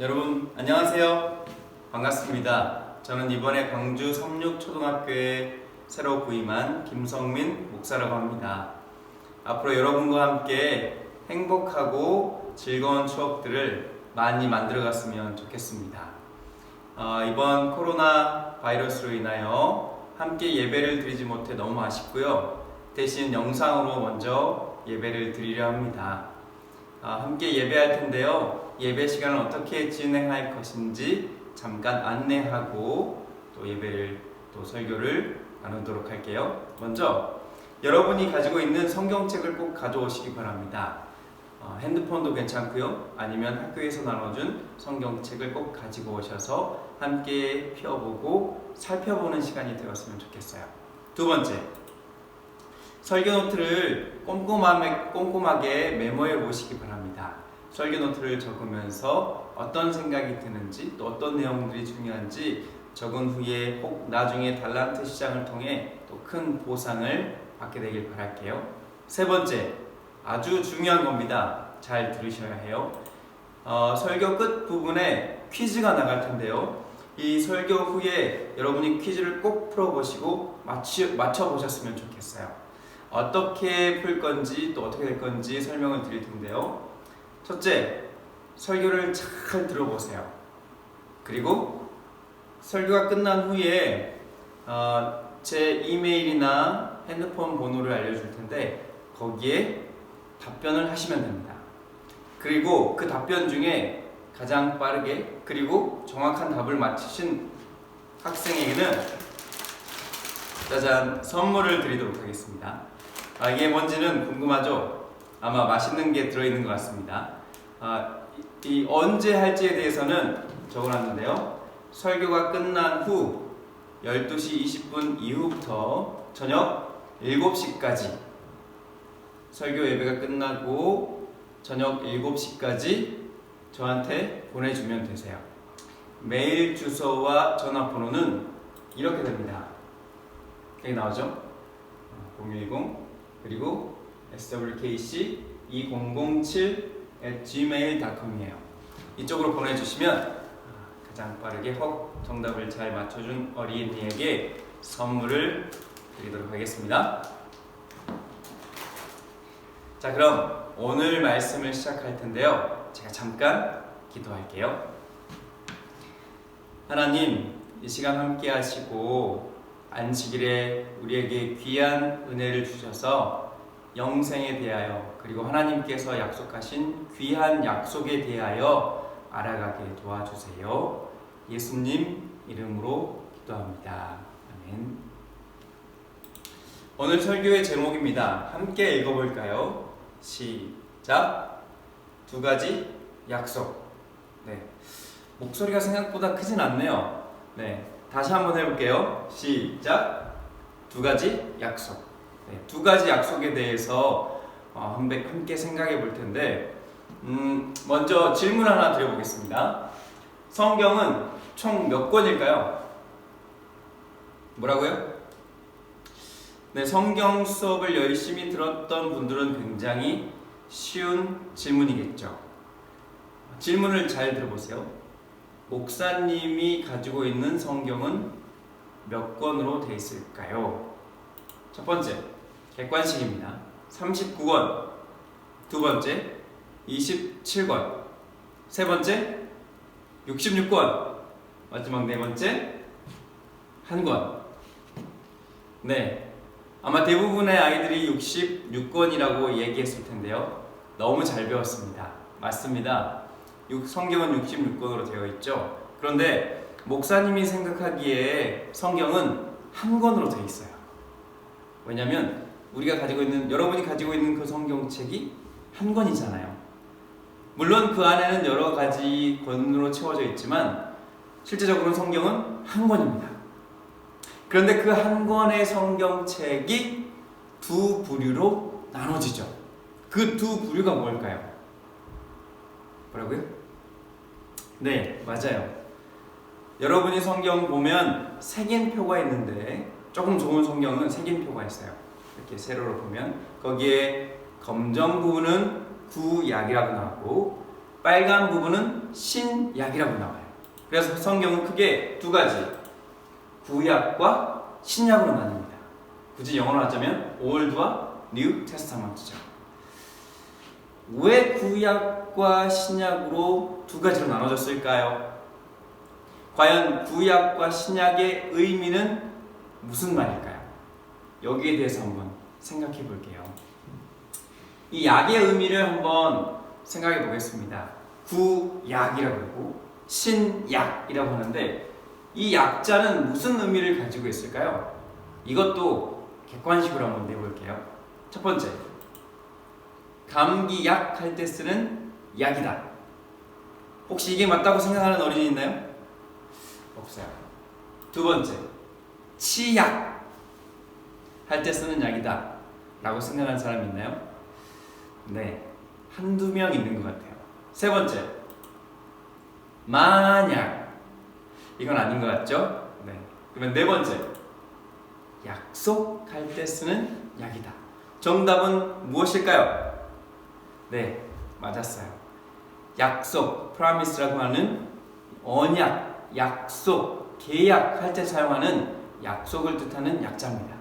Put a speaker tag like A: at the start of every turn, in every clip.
A: 여러분 안녕하세요. 반갑습니다. 저는 이번에 광주 섬육초등학교에 새로 부임한 김성민 목사라고 합니다. 앞으로 여러분과 함께 행복하고 즐거운 추억들을 많이 만들어갔으면 좋겠습니다. 이번 코로나 바이러스로 인하여 함께 예배를 드리지 못해 너무 아쉽고요. 대신 영상으로 먼저 예배를 드리려 합니다. 함께 예배할 텐데요. 예배 시간을 어떻게 진행할 것인지 잠깐 안내하고 또 예배를 또 설교를 나누도록 할게요. 먼저 여러분이 가지고 있는 성경책을 꼭 가져오시기 바랍니다. 핸드폰도 괜찮고요. 아니면 학교에서 나눠준 성경책을 꼭 가지고 오셔서 함께 펴보고 살펴보는 시간이 되었으면 좋겠어요. 두 번째, 설교 노트를 꼼꼼하게 메모해 보시기 바랍니다. 설교 노트를 적으면서 어떤 생각이 드는지 또 어떤 내용들이 중요한지 적은 후에 꼭 나중에 달란트 시장을 통해 또 큰 보상을 받게 되길 바랄게요. 세 번째, 아주 중요한 겁니다. 잘 들으셔야 해요. 설교 끝 부분에 퀴즈가 나갈 텐데요. 이 설교 후에 여러분이 퀴즈를 꼭 풀어보시고 맞춰보셨으면 좋겠어요. 어떻게 풀 건지 또 어떻게 될 건지 설명을 드릴 텐데요. 첫째, 설교를 잘 들어보세요. 그리고 설교가 끝난 후에 제 이메일이나 핸드폰 번호를 알려줄 텐데 거기에 답변을 하시면 됩니다. 그리고 그 답변 중에 가장 빠르게 그리고 정확한 답을 맞히신 학생에게는 짜잔 선물을 드리도록 하겠습니다. 이게 뭔지는 궁금하죠? 아마 맛있는 게 들어있는 것 같습니다. 이 언제 할지에 대해서는 적어놨는데요. 설교가 끝난 후 12시 20분 이후부터 저녁 7시까지 설교 예배가 끝나고 저녁 7시까지 저한테 보내주면 되세요. 메일 주소와 전화번호는 이렇게 됩니다. 여기 나오죠? 010 그리고 swkc2007@gmail.com이에요. 이쪽으로 보내주시면 가장 빠르게 정답을 잘 맞춰준 어린이에게 선물을 드리도록 하겠습니다. 자, 그럼 오늘 말씀을 시작할 텐데요. 제가 잠깐 기도할게요. 하나님, 이 시간 함께 하시고 안식일에 우리에게 귀한 은혜를 주셔서 영생에 대하여 그리고 하나님께서 약속하신 귀한 약속에 대하여 알아가게 도와주세요. 예수님 이름으로 기도합니다. 아멘. 오늘 설교의 제목입니다. 함께 읽어볼까요? 시작. 두 가지 약속. 네. 목소리가 생각보다 크진 않네요. 네. 다시 한번 해볼게요. 시작. 두 가지 약속. 네. 두 가지 약속에 대해서 함께 생각해 볼 텐데, 먼저 질문 하나 드려보겠습니다. 성경은 총 몇 권일까요? 뭐라고요? 네, 성경 수업을 열심히 들었던 분들은 굉장히 쉬운 질문이겠죠. 질문을 잘 들어보세요. 목사님이 가지고 있는 성경은 몇 권으로 되어 있을까요? 첫 번째, 객관식입니다. 39권. 두 번째, 27권. 세 번째, 66권. 마지막 네 번째, 한 권. 네. 아마 대부분의 아이들이 66권이라고 얘기했을 텐데요. 너무 잘 배웠습니다. 맞습니다. 성경은 66권으로 되어 있죠. 그런데 목사님이 생각하기에 성경은 한 권으로 되어 있어요. 왜냐하면 여러분이 가지고 있는 그 성경책이 한 권이잖아요. 물론 그 안에는 여러 가지 권으로 채워져 있지만 실제적으로는 성경은 한 권입니다. 그런데 그 한 권의 성경책이 두 부류로 나눠지죠. 그 두 부류가 뭘까요? 뭐라고요? 네, 맞아요. 여러분이 성경 보면 색인표가 있는데 조금 좋은 성경은 색인표가 있어요. 이렇게 세로로 보면 거기에 검정 부분은 구약이라고 나오고 빨간 부분은 신약이라고 나와요. 그래서 성경은 크게 두 가지, 구약과 신약으로 나뉩니다. 굳이 영어로 하자면 올드와 뉴 테스타먼트죠. 왜 구약과 신약으로 두 가지로 나눠졌을까요? 과연 구약과 신약의 의미는 무슨 말일까요? 여기에 대해서 한번 생각해 볼게요. 이 약의 의미를 한번 생각해 보겠습니다. 구약이라고 하고 신약이라고 하는데 이 약자는 무슨 의미를 가지고 있을까요? 이것도 객관식으로 한번 내볼게요. 첫 번째, 감기약 할 때 쓰는 약이다. 혹시 이게 맞다고 생각하는 어린이 있나요? 없어요. 두 번째, 치약 할 때 쓰는 약이다 라고 생각하는 사람 있나요? 네, 한두 명 있는 것 같아요. 세 번째, 만약. 이건 아닌 것 같죠? 네. 그러면 네 번째, 약속할 때 쓰는 약이다. 정답은 무엇일까요? 네, 맞았어요. 약속, promise라고 하는 언약, 약속, 계약할 때 사용하는 약속을 뜻하는 약자입니다.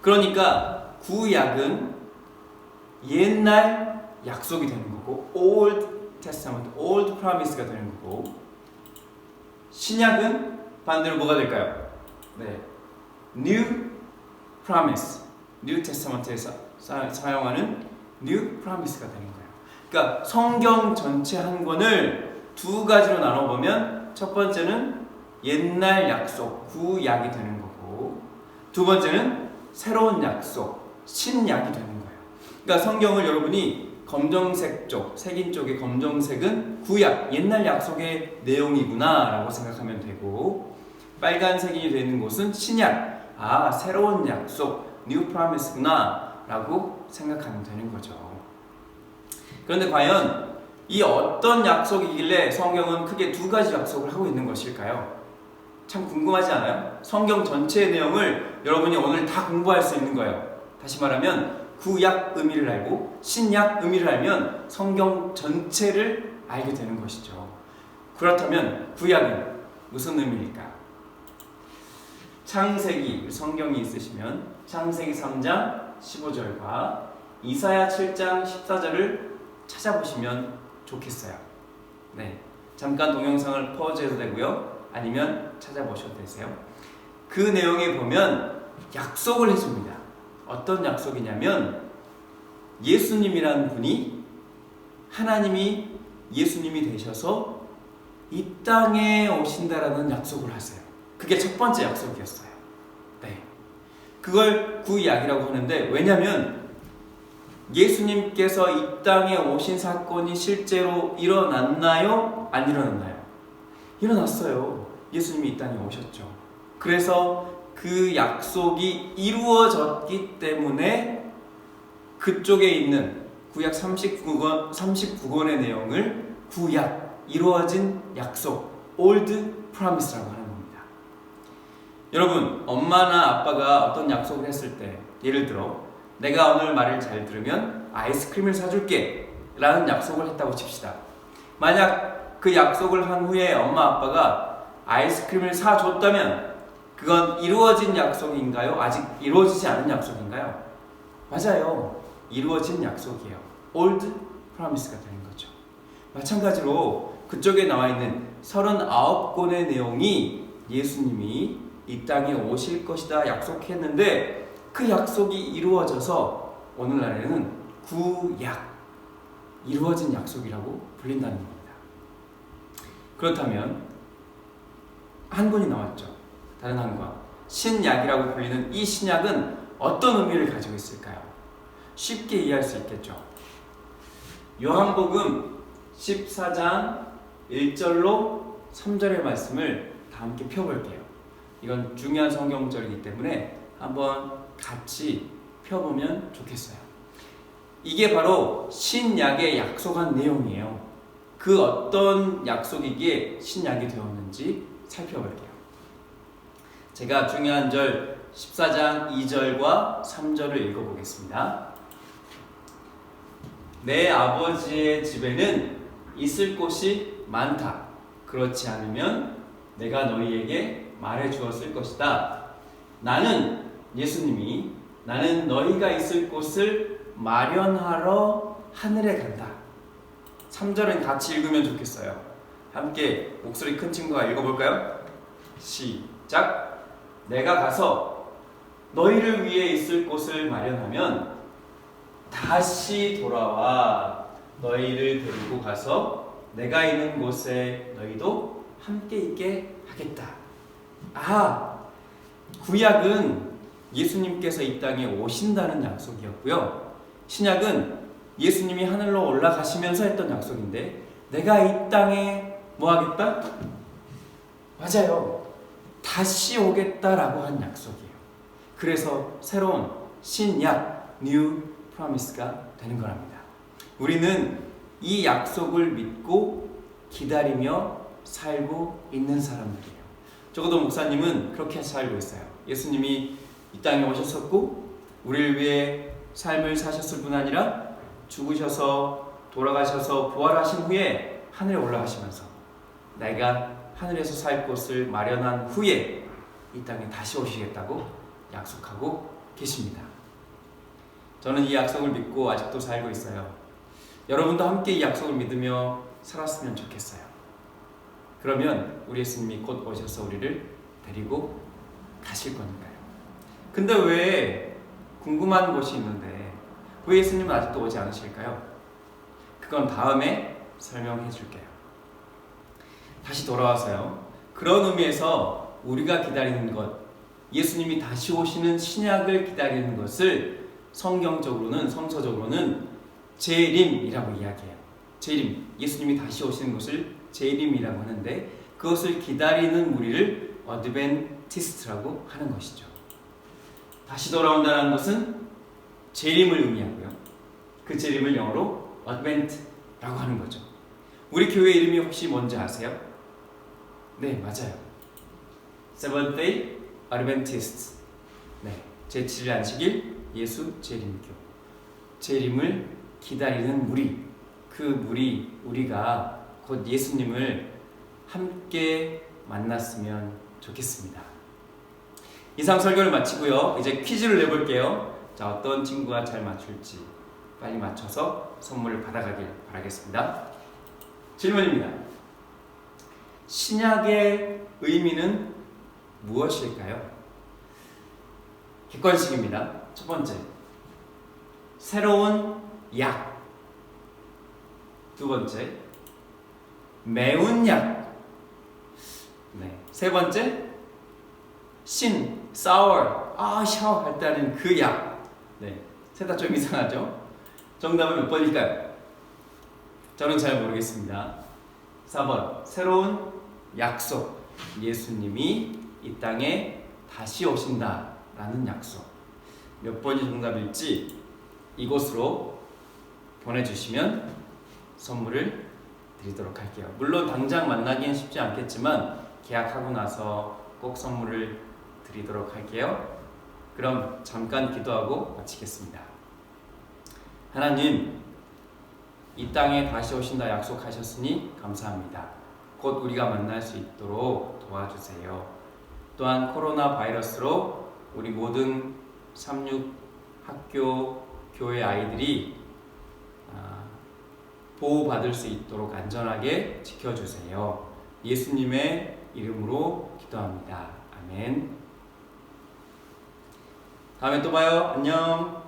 A: 그러니까 구약은 옛날 약속이 되는 거고 Old Testament, Old Promise가 되는 거고 신약은 반대로 뭐가 될까요? 네, New Promise, New Testament에서 사용하는 New Promise가 되는 거예요. 그러니까 성경 전체 한 권을 두 가지로 나눠보면 첫 번째는 옛날 약속, 구약이 되는 거고 두 번째는 새로운 약속, 신약이 되는 거예요. 그러니까 성경을 여러분이 검정색 쪽, 색인 쪽의 검정색은 구약, 옛날 약속의 내용이구나 라고 생각하면 되고 빨간색이 되는 곳은 신약, 새로운 약속, New Promise구나 라고 생각하면 되는 거죠. 그런데 과연 이 어떤 약속이길래 성경은 크게 두 가지 약속을 하고 있는 것일까요? 참 궁금하지 않아요? 성경 전체의 내용을 여러분이 오늘 다 공부할 수 있는 거예요. 다시 말하면 구약 의미를 알고 신약 의미를 알면 성경 전체를 알게 되는 것이죠. 그렇다면 구약은 무슨 의미일까? 창세기, 성경이 있으시면 창세기 3장 15절과 이사야 7장 14절을 찾아보시면 좋겠어요. 네, 잠깐 동영상을 퍼즈해도 되고요, 아니면 찾아보셔도 되세요. 그 내용에 보면 약속을 해줍니다. 어떤 약속이냐면 예수님이라는 분이, 하나님이 예수님이 되셔서 이 땅에 오신다라는 약속을 하세요. 그게 첫 번째 약속이었어요. 네, 그걸 구약이라고 하는데, 왜냐하면 예수님께서 이 땅에 오신 사건이 실제로 일어났나요? 안 일어났나요? 일어났어요. 예수님이 이 땅에 오셨죠. 그래서 그 약속이 이루어졌기 때문에 그쪽에 있는 구약 39권의 내용을 구약, 이루어진 약속, Old Promise라고 하는 겁니다. 여러분, 엄마나 아빠가 어떤 약속을 했을 때, 예를 들어 내가 오늘 말을 잘 들으면 아이스크림을 사줄게 라는 약속을 했다고 칩시다. 만약 그 약속을 한 후에 엄마 아빠가 아이스크림을 사줬다면 그건 이루어진 약속인가요? 아직 이루어지지 않은 약속인가요? 맞아요. 이루어진 약속이에요. Old Promise가 되는 거죠. 마찬가지로 그쪽에 나와 있는 39권의 내용이 예수님이 이 땅에 오실 것이다 약속했는데, 그 약속이 이루어져서 오늘날에는 구약, 이루어진 약속이라고 불린다는 겁니다. 그렇다면 한 권이 나왔죠. 다른 한 권, 신약이라고 불리는 이 신약은 어떤 의미를 가지고 있을까요? 쉽게 이해할 수 있겠죠. 요한복음 14장 1절로 3절의 말씀을 다 함께 펴볼게요. 이건 중요한 성경절이기 때문에 한번 같이 펴보면 좋겠어요. 이게 바로 신약에 약속한 내용이에요. 그 어떤 약속이기에 신약이 되었는지 살펴볼게요. 제가 중요한 절 14장 2절과 3절을 읽어보겠습니다. 내 아버지의 집에는 있을 곳이 많다. 그렇지 않으면 내가 너희에게 말해 주었을 것이다. 나는, 예수님이, 나는 너희가 있을 곳을 마련하러 하늘에 간다. 3절은 같이 읽으면 좋겠어요. 함께 목소리 큰 친구가 읽어볼까요? 시작. 내가 가서 너희를 위해 있을 곳을 마련하면 다시 돌아와 너희를 데리고 가서 내가 있는 곳에 너희도 함께 있게 하겠다. 구약은 예수님께서 이 땅에 오신다는 약속이었고요, 신약은 예수님이 하늘로 올라가시면서 했던 약속인데, 내가 이 땅에 뭐 하겠다? 맞아요. 다시 오겠다라고 한 약속이에요. 그래서 새로운 신약, New Promise가 되는 거랍니다. 우리는 이 약속을 믿고 기다리며 살고 있는 사람들이에요. 적어도 목사님은 그렇게 살고 있어요. 예수님이 이 땅에 오셨었고 우리를 위해 삶을 사셨을 뿐 아니라 죽으셔서 돌아가셔서 부활하신 후에 하늘에 올라가시면서 내가 하늘에서 살 곳을 마련한 후에 이 땅에 다시 오시겠다고 약속하고 계십니다. 저는 이 약속을 믿고 아직도 살고 있어요. 여러분도 함께 이 약속을 믿으며 살았으면 좋겠어요. 그러면 우리 예수님이 곧 오셔서 우리를 데리고 가실 거니까요. 근데 왜, 궁금한 것이 있는데 왜 예수님은 아직도 오지 않으실까요? 그건 다음에 설명해 줄게요. 다시 돌아와서요. 그런 의미에서 우리가 기다리는 것, 예수님이 다시 오시는 신약을 기다리는 것을 성경적으로는, 성서적으로는 재림이라고 이야기해요. 재림, 예수님이 다시 오시는 것을 재림이라고 하는데, 그것을 기다리는 우리를 어드벤티스트라고 하는 것이죠. 다시 돌아온다는 것은 재림을 의미하고요, 그 재림을 영어로 어드벤트라고 하는 거죠. 우리 교회 이름이 혹시 뭔지 아세요? 네, 맞아요. Seventh Day Adventists. 네, 제7일 안식일 예수 재림교. 재림을 기다리는 무리, 그 무리, 우리가 곧 예수님을 함께 만났으면 좋겠습니다. 이상 설교를 마치고요. 이제 퀴즈를 내볼게요. 자, 어떤 친구가 잘 맞출지 빨리 맞춰서 선물을 받아가길 바라겠습니다. 질문입니다. 신약의 의미는 무엇일까요? 객관식입니다. 첫 번째, 새로운 약. 두 번째, 매운 약. 네. 세 번째, sour. 샤워할 때 하는 그 약. 네. 셋 다 좀 이상하죠? 정답은 몇 번일까요? 저는 잘 모르겠습니다. 4번, 새로운 약속. 예수님이 이 땅에 다시 오신다라는 약속. 몇 번이 정답일지 이곳으로 보내주시면 선물을 드리도록 할게요. 물론 당장 만나기는 쉽지 않겠지만 계약하고 나서 꼭 선물을 드리도록 할게요. 그럼 잠깐 기도하고 마치겠습니다. 하나님, 이 땅에 다시 오신다 약속하셨으니 감사합니다. 곧 우리가 만날 수 있도록 도와주세요. 또한 코로나 바이러스로 우리 모든 36 학교, 교회 아이들이 보호받을 수 있도록 안전하게 지켜주세요. 예수님의 이름으로 기도합니다. 아멘. 다음에 또 봐요. 안녕.